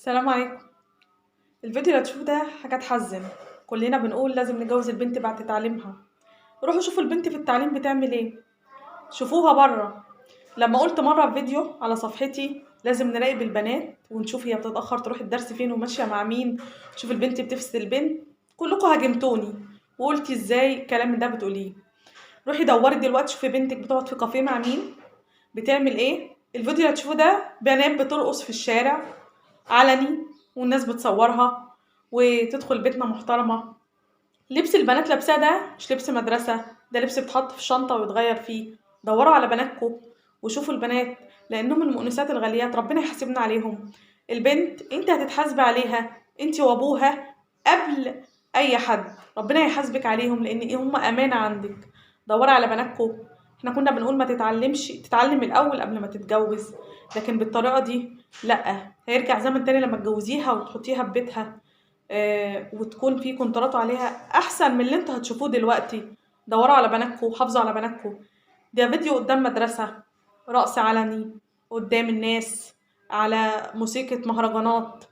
السلام عليكم. الفيديو اللي هتشوفه ده حاجة تحزن. كلنا بنقول لازم نجوز البنت بعد تعليمها. روحوا شوفوا البنت في التعليم بتعمل ايه، شوفوها بره. لما قلت مرة في فيديو على صفحتي لازم نراقب البنات ونشوف هي بتتأخر تروح الدرس فين وماشية مع مين، شوف البنت بتفسد البنت. كلكم هاجمتوني وقلتي ازاي الكلام ده بتقوليه. روحي دوري دلوقتي شوفي بنتك بتقعد في كافيه مع مين، بتعمل ايه. الفيديو اللي هتشوفه ده بنات بترقص في الشارع علني والناس بتصورها وتدخل بيتنا محترمة. لبس البنات لابساه ده مش لبس مدرسة، ده لبس بيتحط في شنطة ويتغير فيه. دوروا على بناتكم وشوفوا البنات لأنهم المؤنسات الغاليات، ربنا يحاسبنا عليهم. البنت انت هتتحاسبي عليها انت وابوها قبل اي حد، ربنا يحاسبك عليهم لان هم امانة عندك. دوري على بناتكم. احنا كنا بنقول ما تتعلمش، تتعلم الاول قبل ما تتجوز، لكن بالطريقة دي لا، هيرجع زمن تاني لما تجوزيها وتحطيها في بيتها وتكون في كونترات عليها احسن من اللي انتوا هتشوفوه دلوقتي. دوروا على بناتكم وحافظوا على بناتكم. ده فيديو قدام مدرسة، رقص علني قدام الناس على موسيقى مهرجانات،